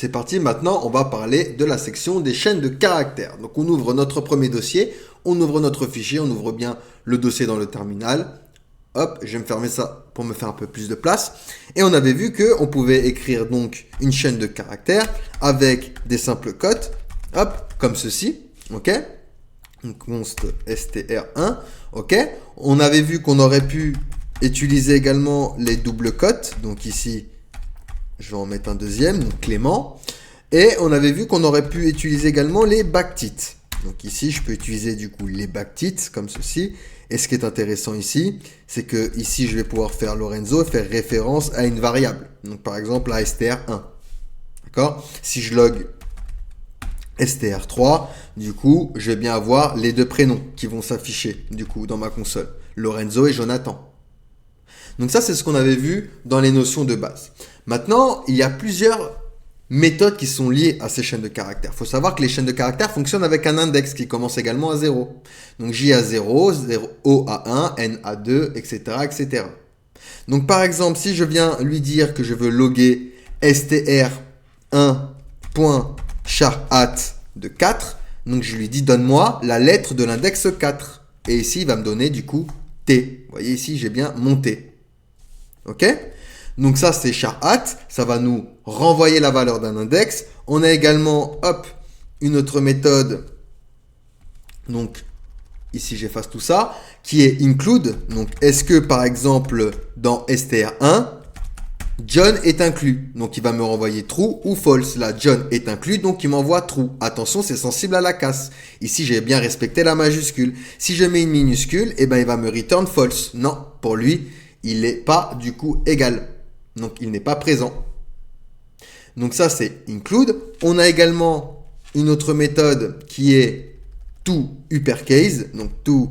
C'est parti, maintenant on va parler de la section des chaînes de caractères. Donc on ouvre notre premier dossier, on ouvre notre fichier, on ouvre bien le dossier dans le terminal. Hop, je vais me fermer ça pour me faire un peu plus de place. Et on avait vu qu'on pouvait écrire donc une chaîne de caractères avec des simples cotes, hop, comme ceci, ok. Donc const str1, ok. On avait vu qu'on aurait pu utiliser également les doubles cotes, donc ici, je vais en mettre un deuxième, donc Clément. Et on avait vu qu'on aurait pu utiliser également les backtits. Donc ici, je peux utiliser du coup les backtits comme ceci. Et ce qui est intéressant ici, c'est que ici, je vais pouvoir faire Lorenzo et faire référence à une variable. Donc par exemple, à str1. D'accord? Si je log str3, du coup, je vais bien avoir les deux prénoms qui vont s'afficher du coup dans ma console. Lorenzo et Jonathan. Donc ça, c'est ce qu'on avait vu dans les notions de base. Maintenant, il y a plusieurs méthodes qui sont liées à ces chaînes de caractères. Il faut savoir que les chaînes de caractères fonctionnent avec un index qui commence également à 0. Donc J à 0, O à 1, N à 2, etc., etc. Donc par exemple, si je viens lui dire que je veux loguer str1.charhat de 4, donc je lui dis donne-moi la lettre de l'index 4. Et ici, il va me donner du coup T. Vous voyez ici, j'ai bien mon T. Ok? Donc ça, c'est charhat. Ça va nous renvoyer la valeur d'un index. On a également, hop, une autre méthode. Donc, ici, j'efface tout ça, qui est include. Donc, est-ce que, par exemple, dans str1, John est inclus? Donc, il va me renvoyer true ou false. Là, John est inclus, donc il m'envoie true. Attention, c'est sensible à la casse. Ici, j'ai bien respecté la majuscule. Si je mets une minuscule, eh ben, il va me return false. Non, pour lui, il n'est pas, du coup, égal. Donc, il n'est pas présent. Donc, ça, c'est include. On a également une autre méthode qui est to uppercase. Donc, to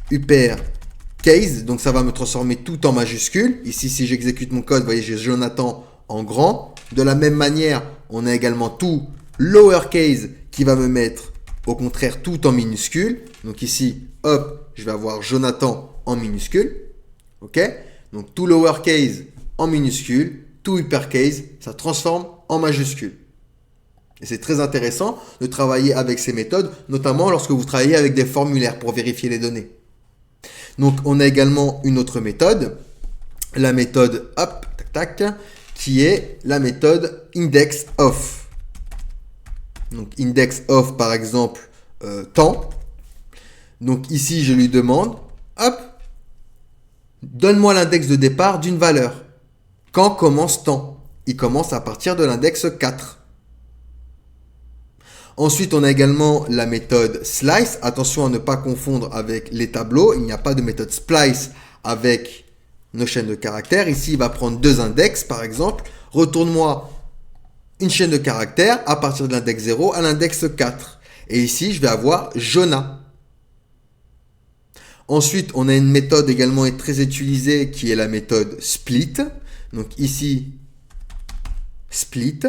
uppercase. Donc, ça va me transformer tout en majuscule. Ici, si j'exécute mon code, vous voyez, j'ai Jonathan en grand. De la même manière, on a également to lowercase qui va me mettre, au contraire, tout en minuscule. Donc, ici, hop, je vais avoir Jonathan en minuscule. Ok? Donc, to lowercase en minuscule, to uppercase, ça transforme en majuscule. Et c'est très intéressant de travailler avec ces méthodes, notamment lorsque vous travaillez avec des formulaires pour vérifier les données. Donc, on a également une autre méthode, la méthode hop, tac, tac, qui est la méthode index of. Donc, index of, par exemple, temps. Donc, ici, je lui demande, hop, donne-moi l'index de départ d'une valeur. Quand commence temps? Il commence à partir de l'index 4. Ensuite, on a également la méthode slice. Attention à ne pas confondre avec les tableaux. Il n'y a pas de méthode splice avec nos chaînes de caractères. Ici, il va prendre deux index, par exemple. Retourne-moi une chaîne de caractères à partir de l'index 0 à l'index 4. Et ici, je vais avoir Jonah. Ensuite, on a une méthode également très utilisée qui est la méthode split. Donc ici, split.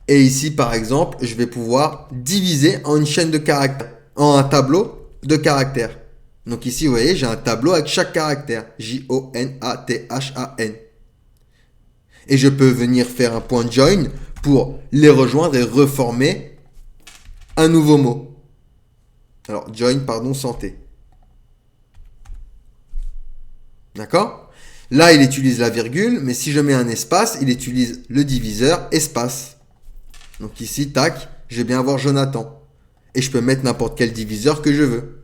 Et ici, par exemple, je vais pouvoir diviser en une chaîne de caractères, en un tableau de caractères. Donc ici, vous voyez, j'ai un tableau avec chaque caractère. J-O-N-A-T-H-A-N. Et je peux venir faire un point join pour les rejoindre et reformer un nouveau mot. Alors, join, pardon, santé. D'accord? Là, il utilise la virgule, mais si je mets un espace, il utilise le diviseur espace. Donc ici, tac, je vais bien avoir Jonathan. Et je peux mettre n'importe quel diviseur que je veux.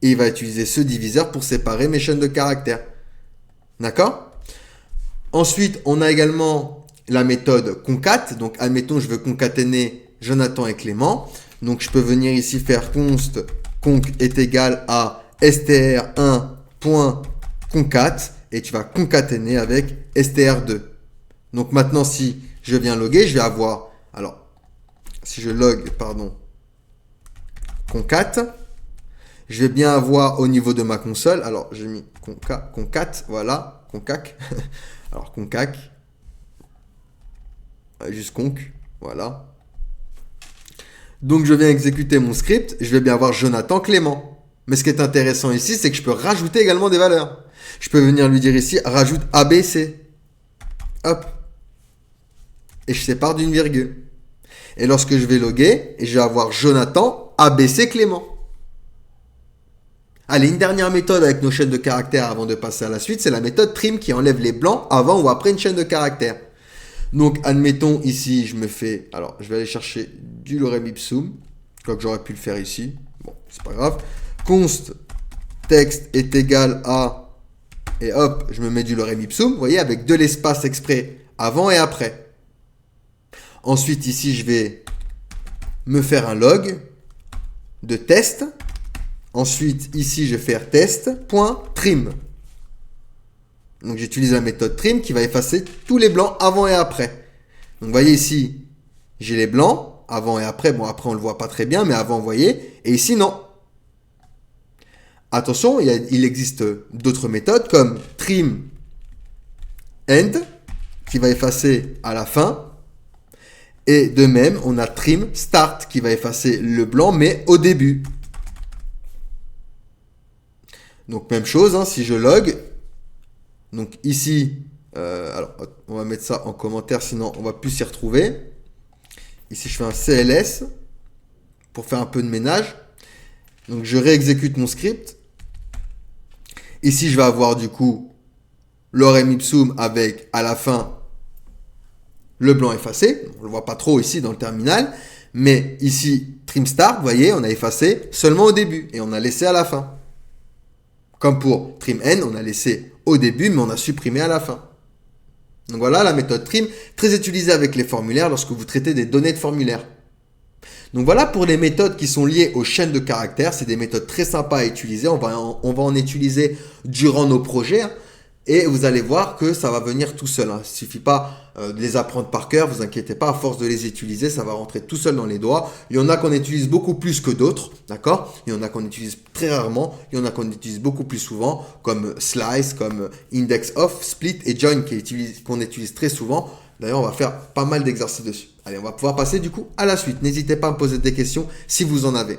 Et il va utiliser ce diviseur pour séparer mes chaînes de caractères. D'accord? Ensuite, on a également la méthode concat. Donc, admettons, je veux concaténer Jonathan et Clément. Donc, je peux venir ici faire const conc est égal à str1.concat. Et tu vas concaténer avec str2. Donc maintenant, si je viens loguer, je vais avoir, alors, si je log, pardon, concat, je vais bien avoir au niveau de ma console, alors j'ai mis concat, voilà, concac, alors concac, juste conc, voilà. Donc je viens exécuter mon script, je vais bien avoir Jonathan Clément. Mais ce qui est intéressant ici, c'est que je peux rajouter également des valeurs. Je peux venir lui dire ici, rajoute ABC. Hop. Et je sépare d'une virgule. Et lorsque je vais loguer, je vais avoir Jonathan ABC Clément. Allez, une dernière méthode avec nos chaînes de caractères avant de passer à la suite, c'est la méthode trim qui enlève les blancs avant ou après une chaîne de caractères. Donc, admettons ici, je me fais... Alors, je vais aller chercher du lorem ipsum, quoique j'aurais pu le faire ici. Bon, c'est pas grave. Const texte est égal à... Et hop, je me mets du lorem ipsum, vous voyez, avec de l'espace exprès avant et après. Ensuite, ici, je vais me faire un log de test. Ensuite, ici, je vais faire test.trim. Donc, j'utilise la méthode trim qui va effacer tous les blancs avant et après. Donc, vous voyez ici, j'ai les blancs avant et après. Bon, après, on ne le voit pas très bien, mais avant, vous voyez. Et ici, non. Attention, il existe d'autres méthodes comme trim end qui va effacer à la fin. Et de même, on a trim start qui va effacer le blanc, mais au début. Donc, même chose, hein, si je log. Donc, ici, alors, on va mettre ça en commentaire, sinon on va plus s'y retrouver. Ici, je fais un CLS pour faire un peu de ménage. Donc, je réexécute mon script. Ici, je vais avoir du coup lorem ipsum avec à la fin le blanc effacé. On ne le voit pas trop ici dans le terminal. Mais ici, trim start, vous voyez, on a effacé seulement au début et on a laissé à la fin. Comme pour trim n, on a laissé au début, mais on a supprimé à la fin. Donc voilà la méthode trim, très utilisée avec les formulaires lorsque vous traitez des données de formulaire. Donc voilà pour les méthodes qui sont liées aux chaînes de caractères. C'est des méthodes très sympas à utiliser. On va en utiliser durant nos projets. Hein, et vous allez voir que ça va venir tout seul. Hein. Il ne suffit pas de les apprendre par cœur. Vous inquiétez pas, à force de les utiliser, ça va rentrer tout seul dans les doigts. Il y en a qu'on utilise beaucoup plus que d'autres. D'accord ? Il y en a qu'on utilise très rarement. Il y en a qu'on utilise beaucoup plus souvent, comme slice, comme index off, split et join qu'on utilise très souvent. D'ailleurs, on va faire pas mal d'exercices dessus. Allez, on va pouvoir passer du coup à la suite. N'hésitez pas à me poser des questions si vous en avez.